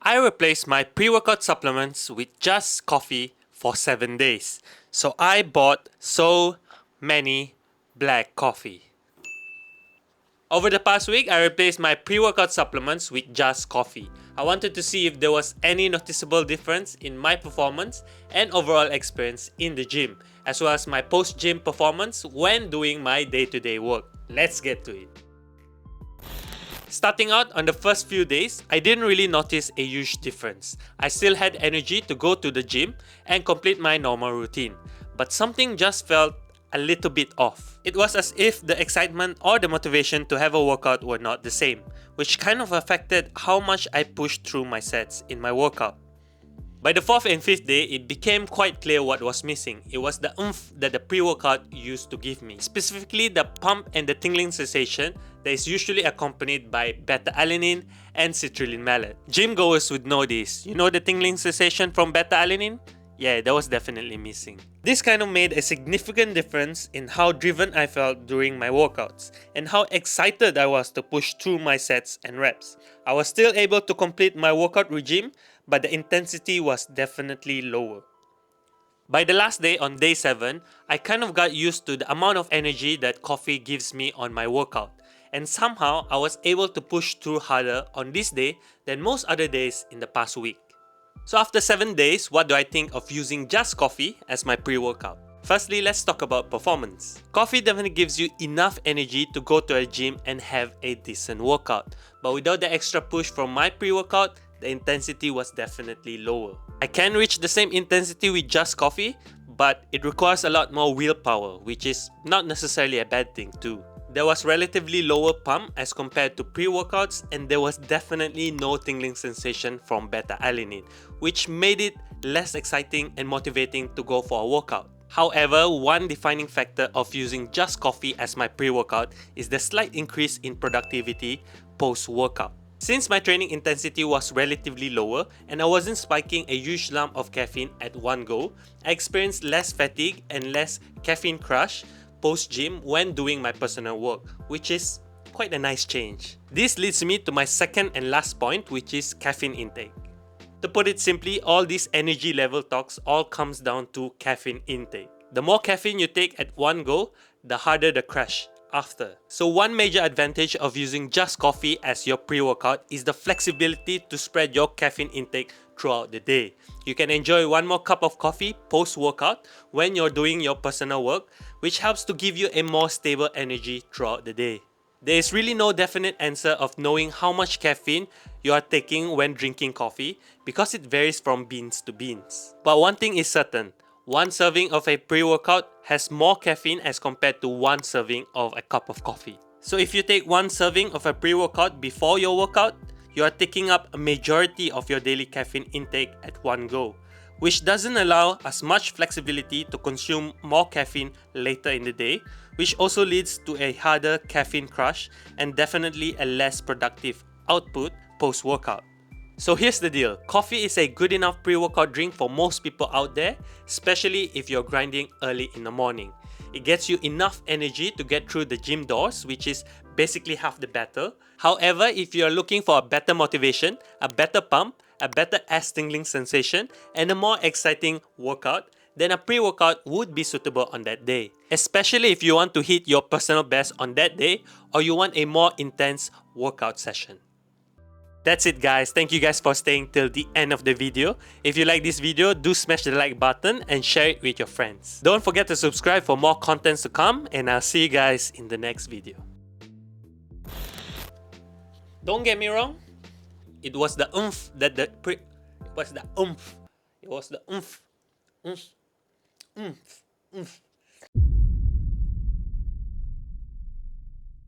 I replaced my pre-workout supplements with just coffee for 7 days. So I bought so many black coffee. Over the past week, I replaced my pre-workout supplements with just coffee. I wanted to see if there was any noticeable difference in my performance and overall experience in the gym, as well as my post-gym performance when doing my day-to-day work. Let's get to it. Starting out on the first few days, I didn't really notice a huge difference. I still had energy to go to the gym and complete my normal routine, but something just felt a little bit off. It was as if the excitement or the motivation to have a workout were not the same, which kind of affected how much I pushed through my sets in my workout. By the 4th and 5th day, it became quite clear what was missing. It was the oomph that the pre-workout used to give me. Specifically the pump and the tingling sensation that is usually accompanied by beta-alanine and citrulline malate. Gym goers would know this. You know the tingling sensation from beta-alanine? Yeah, that was definitely missing. This kind of made a significant difference in how driven I felt during my workouts and how excited I was to push through my sets and reps. I was still able to complete my workout regime, but the intensity was definitely lower. By the last day on day 7, I kind of got used to the amount of energy that coffee gives me on my workout, and somehow I was able to push through harder on this day than most other days in the past week. So after 7 days, what do I think of using just coffee as my pre-workout? Firstly, let's talk about performance. Coffee definitely gives you enough energy to go to a gym and have a decent workout. But without the extra push from my pre-workout, the intensity was definitely lower. I can reach the same intensity with just coffee, but it requires a lot more willpower, which is not necessarily a bad thing too. There was relatively lower pump as compared to pre-workouts, and there was definitely no tingling sensation from beta-alanine, which made it less exciting and motivating to go for a workout. However, one defining factor of using just coffee as my pre-workout is the slight increase in productivity post-workout. Since my training intensity was relatively lower and I wasn't spiking a huge lump of caffeine at one go, I experienced less fatigue and less caffeine crush post-gym when doing my personal work, which is quite a nice change. This leads me to my second and last point, which is caffeine intake. To put it simply, all these energy level talks all comes down to caffeine intake. The more caffeine you take at one go, the harder the crash after. So one major advantage of using just coffee as your pre-workout is the flexibility to spread your caffeine intake throughout the day. You can enjoy one more cup of coffee post-workout when you're doing your personal work, which helps to give you a more stable energy throughout the day. There is really no definite answer of knowing how much caffeine you are taking when drinking coffee because it varies from beans to beans. But one thing is certain, one serving of a pre-workout has more caffeine as compared to one serving of a cup of coffee. So if you take one serving of a pre-workout before your workout, you are taking up a majority of your daily caffeine intake at one go, which doesn't allow as much flexibility to consume more caffeine later in the day, which also leads to a harder caffeine crush and definitely a less productive output post-workout. So here's the deal, coffee is a good enough pre-workout drink for most people out there, especially if you're grinding early in the morning. It gets you enough energy to get through the gym doors, which is basically half the battle. However, if you're looking for a better motivation, a better pump, a better ass tingling sensation, and a more exciting workout, then a pre-workout would be suitable on that day. Especially if you want to hit your personal best on that day or you want a more intense workout session. That's it guys, thank you guys for staying till the end of the video. If you like this video, do smash the like button and share it with your friends. Don't forget to subscribe for more contents to come, and I'll see you guys in the next video. Don't get me wrong, it was the oomph that it was the oomph. It was the oomph. Oomph. Oomph. Oomph.